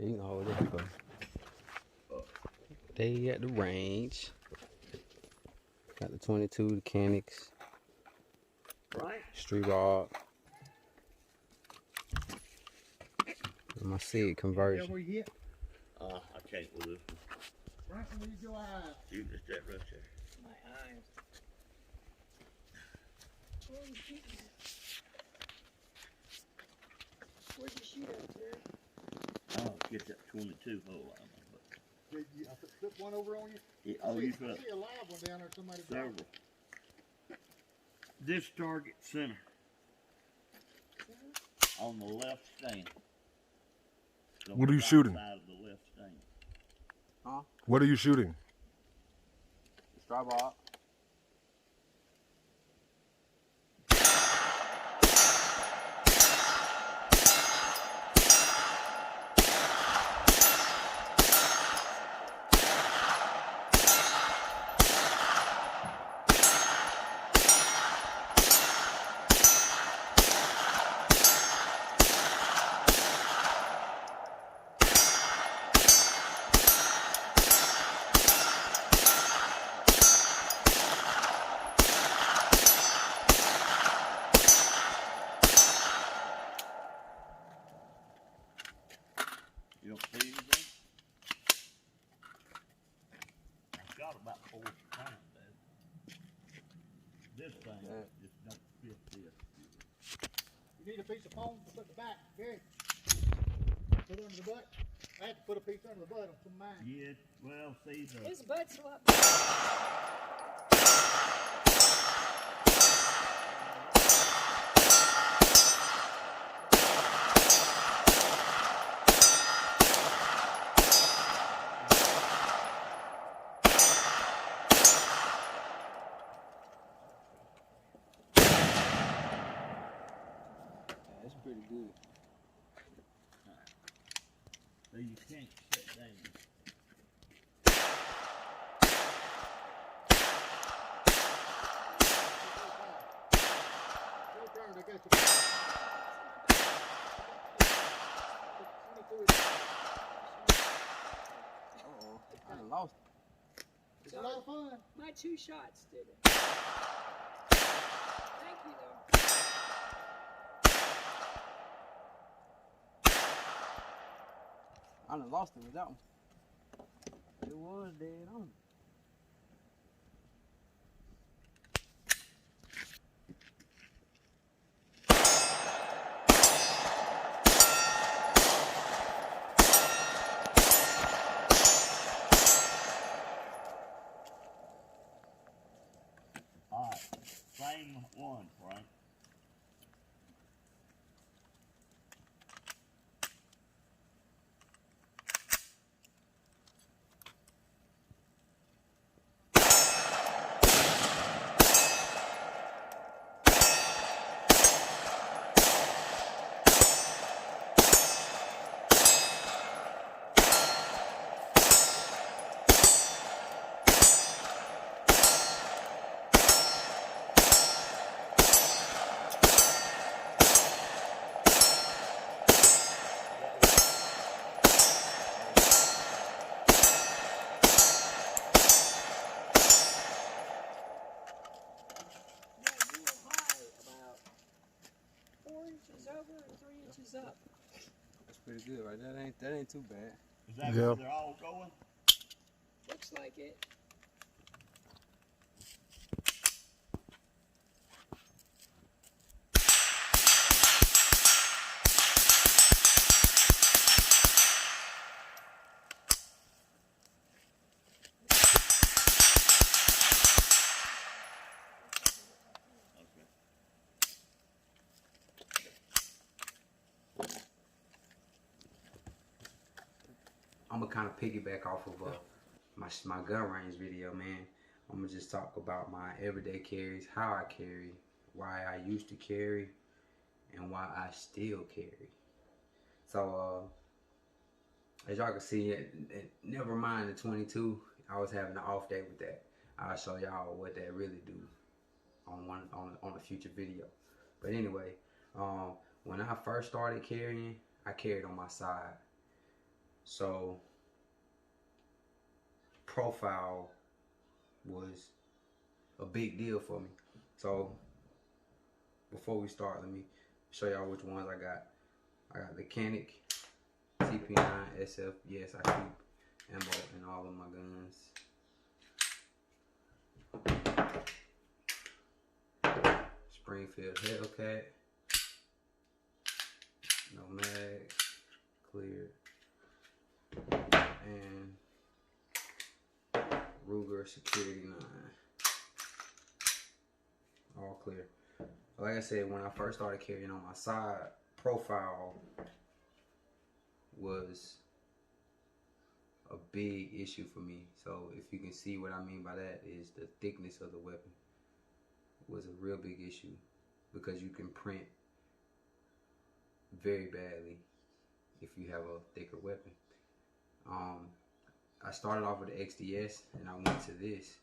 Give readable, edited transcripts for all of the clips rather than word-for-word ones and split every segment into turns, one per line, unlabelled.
You can hold it, bro. They at the range. Got the 22, the caniks.
Right.
Street rod. And my seed conversion.
Where you hit?
I can't with this one.
Right where your eyes.
You just that right there.
My eyes. Where'd you shoot at, Terry?
Oh, get that 22 hole out of
Did you, I put one over on you?
it. Oh, you
I
put
see a live one down there. Somebody
several. This target center on the left stand. On
What
the
are you
right
shooting?
Side of the left stand.
Huh?
What are you shooting?
Street rod.
You don't see anything? I've got about 4 pounds there. This thing just don't fit this.
You need a piece of foam to put the back, Gary. Put it under the butt. I had to put a piece under the butt on some of mine.
Yeah, well, see the.
His butt's up.
That's pretty good.
So you can't sit down.
Your turn, they got you. 22 is
Uh-oh. I done lost it.
it's a lot of fun.
My 2 shots did it. Thank you, though.
I done lost it with that one. It was dead on.
Alright, same one, Frank.
Yeah, you were high about 4 inches over and 3 inches up.
That's pretty good, right? That ain't too bad.
Is that
Yeah.
where they're all going?
Looks like it.
Okay.
I'm gonna kind of piggyback off of my gun range video, man. I'm gonna just talk about my everyday carries, how I carry, why I used to carry, and why I still carry. So, as y'all can see, never mind the 22. I was having an off day with that. I'll show y'all what that really do on a future video. But anyway, when I first started carrying, I carried on my side. So profile was a big deal for me. So before we start, let me show y'all which ones I got. I got the Canik TP9 SF. Yes, I keep ammo in all of my guns. Springfield Hellcat. No mag. Clear. And Ruger Security 9. All clear. Like I said, when I first started carrying on my side, profile was a big issue for me. So if you can see what I mean by that, is the thickness of the weapon was a real big issue, because you can print very badly if you have a thicker weapon. I started off with the XDS and I went to this.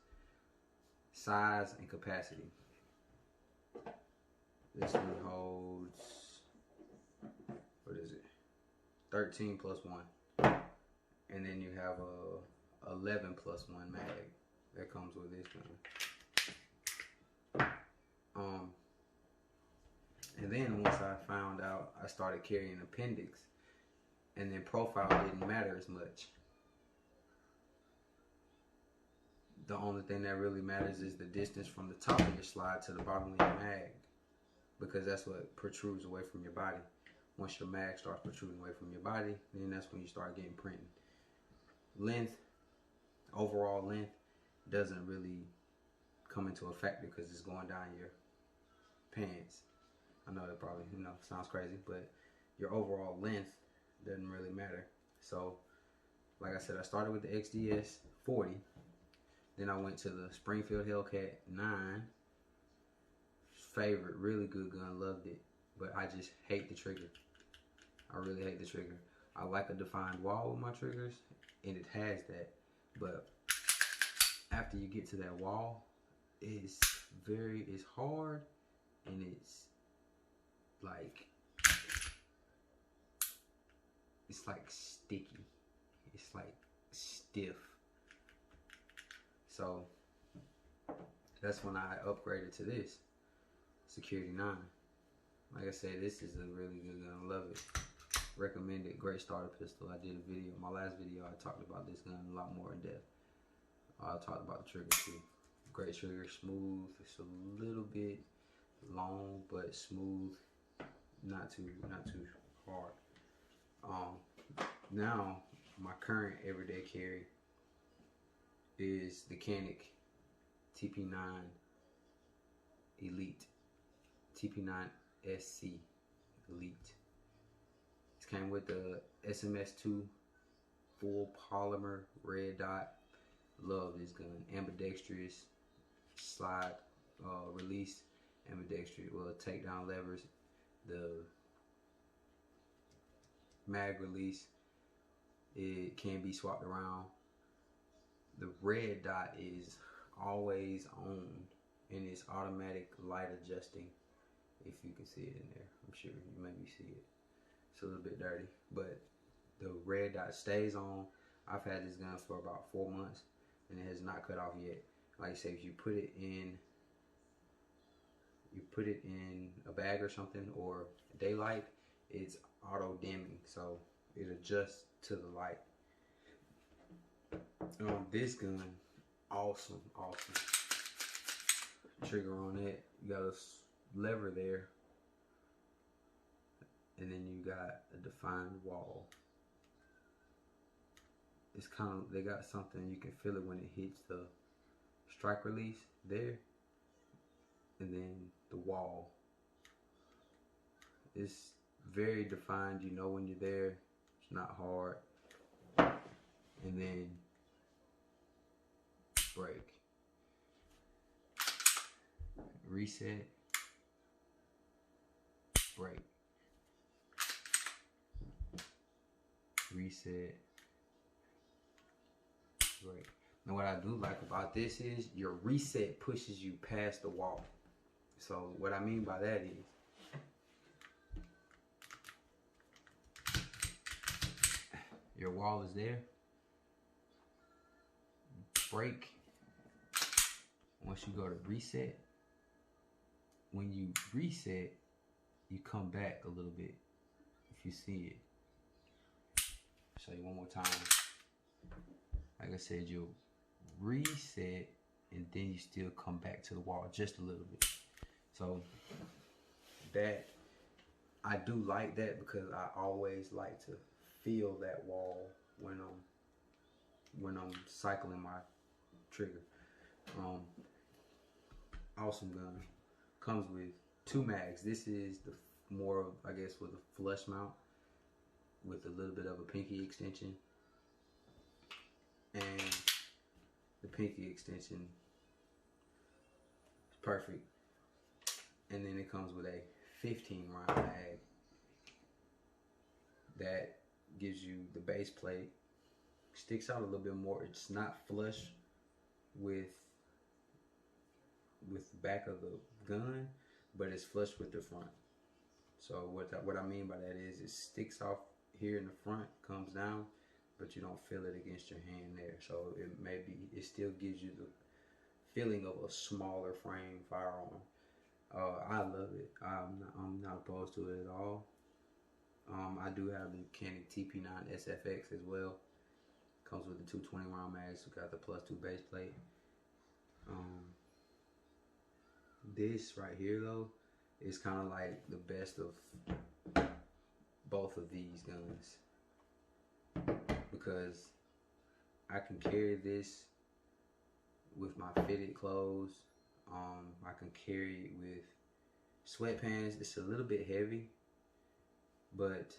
Size and capacity. This one holds, what is it? 13 plus 1. And then you have a 11 plus 1 mag that comes with this gun. And then once I found out, I started carrying appendix, and then profile didn't matter as much. The only thing that really matters is the distance from the top of your slide to the bottom of your mag, because that's what protrudes away from your body. Once your mag starts protruding away from your body, then that's when you start getting printing. Length, overall length, doesn't really come into a factor because it's going down your pants. I know that probably, sounds crazy, but your overall length doesn't really matter. So, like I said, I started with the XDS 40. Then I went to the Springfield Hellcat 9. Favorite, really good gun, loved it. But I just hate the trigger. I really hate the trigger. I like a defined wall with my triggers, and it has that. But after you get to that wall, it's hard, and it's like sticky. It's like stiff. So that's when I upgraded to this Security 9. Like I said, this is a really good gun. I love it. Recommend it. Great starter pistol. I did a video. My last video, I talked about this gun a lot more in depth. I talked about the trigger too. Great trigger, smooth. It's a little bit long, but smooth. Not too hard. Now my current everyday carry is the Canik TP9 Elite, TP9 SC Elite. It came with the SMS2 full polymer red dot. Love this gun. Ambidextrous slide release, ambidextrous. Well, takedown levers, the mag release. It can be swapped around. The red dot is always on, and it's automatic light adjusting. If you can see it in there, I'm sure you maybe see it. It's a little bit dirty, but the red dot stays on. I've had this gun for about 4 months, and it has not cut off yet. Like I say, if you put it in a bag or something, or daylight, it's auto dimming, so it adjusts to the light. This gun, awesome. Trigger on it, you got a lever there, and then you got a defined wall. It's kind of, they got something, you can feel it when it hits the strike release there, and then the wall. It's very defined, you know when you're there. It's not hard. And then break, reset, break, reset, break. Now what I do like about this is your reset pushes you past the wall. So what I mean by that is, your wall is there. Break. Once you go to reset, when you reset, you come back a little bit. If you see it, show you one more time. Like I said, you'll reset and then you still come back to the wall just a little bit. So that, I do like that because I always like to feel that wall when I'm cycling my trigger. Awesome gun. Comes with 2 mags. This is the more of, I guess, with a flush mount with a little bit of a pinky extension. And the pinky extension is perfect. And then it comes with a 15 round mag that gives you the base plate. Sticks out a little bit more. It's not flush with the back of the gun, but it's flush with the front. So what I mean by that is it sticks off here in the front, comes down, but you don't feel it against your hand there. So it still gives you the feeling of a smaller frame firearm. I love it. I'm not opposed to it at all. I do have the Canik TP9 SFX as well. Comes with the 220 round mags. We got the +2 base plate. This right here though is kind of like the best of both of these guns, because I can carry this with my fitted clothes. I can carry it with sweatpants. It's a little bit heavy, but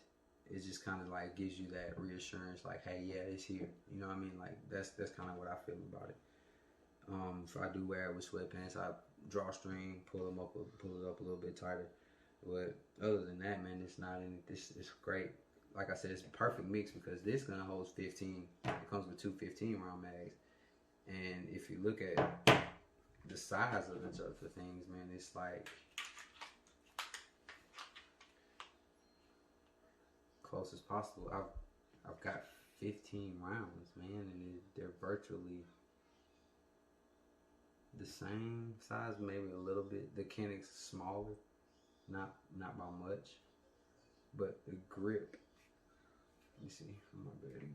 it just kind of like gives you that reassurance, like, hey, yeah, it's here. You know what I mean? Like that's kind of what I feel about it. If I do wear it with sweatpants, I drawstring, pull it up a little bit tighter. But other than that, man, it's not any. It's great. Like I said, it's a perfect mix because this gun holds 15. It comes with 2 15-round mags, and if you look at the size of the things, man, it's like close as possible. I've got 15 rounds, man, and they're virtually the same size, maybe a little bit. The Canik's smaller, not by much, but the grip. Let me see. I might be able to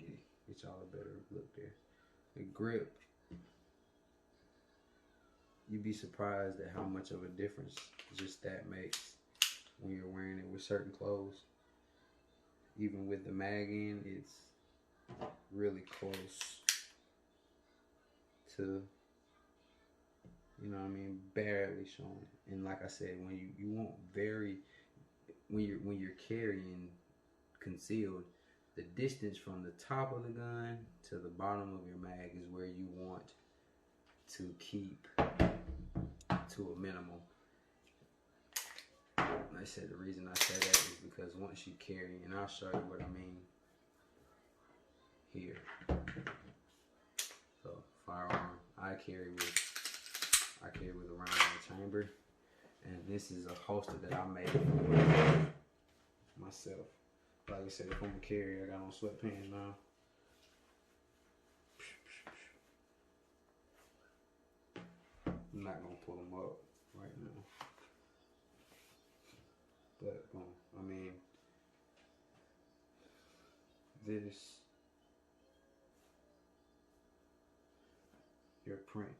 get y'all a better look there. The grip. You'd be surprised at how much of a difference just that makes when you're wearing it with certain clothes. Even with the mag in, it's really close to, you know what I mean, barely showing. And like I said, when you want when you're carrying concealed, the distance from the top of the gun to the bottom of your mag is where you want to keep to a minimum. Like I said, the reason I say that is because once you carry, and I'll show you what I mean here. So firearm, I carry with a round in the chamber, and this is a holster that I made for myself. Like I said, if I'm a carrier, I got on sweatpants now. I'm not gonna pull them up right now, but I mean, this your print.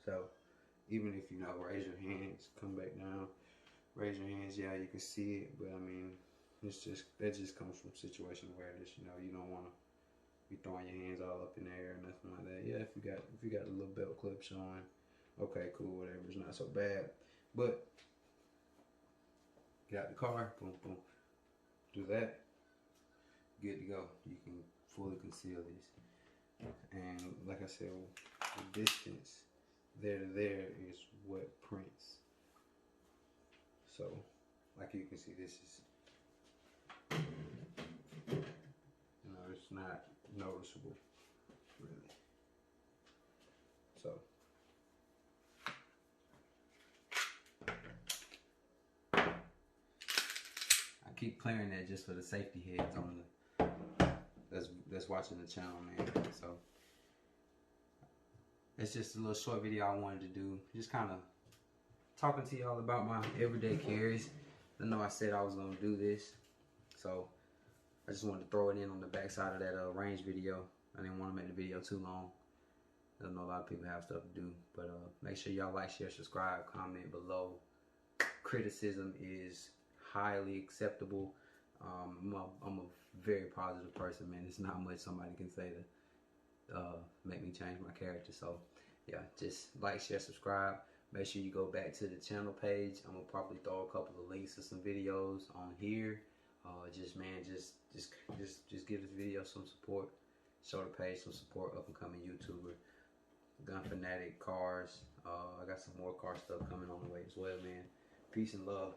So even if you know, raise your hands, come back down, raise your hands. Yeah, you can see it, but I mean, that just comes from situational awareness. You know, you don't want to be throwing your hands all up in the air or nothing like that. Yeah, if you got a little belt clip showing, okay, cool, whatever. It's not so bad. But get out the car, boom, boom, do that. Good to go. You can fully conceal this. And like I said, the distance there to there is what prints. So, like you can see, this is, you know, it's not noticeable, really. So, I keep clearing that just for the safety heads on that's watching the channel, man. So it's just a little short video I wanted to do, just kind of talking to y'all about my everyday carries. I know I said I was gonna do this, so I just wanted to throw it in on the back side of that range video. I didn't want to make the video too long. I know a lot of people have stuff to do, but make sure y'all like, share, subscribe, comment below. Criticism is highly acceptable. I'm a very positive person, man. There's not much somebody can say to make me change my character. So yeah, just like, share, subscribe. Make sure you go back to the channel page. I'm gonna probably throw a couple of links to some videos on here. Just give this video some support. Show the page some support. Up and coming YouTuber, gun fanatic, cars. I got some more car stuff coming on the way as well, man. Peace and love.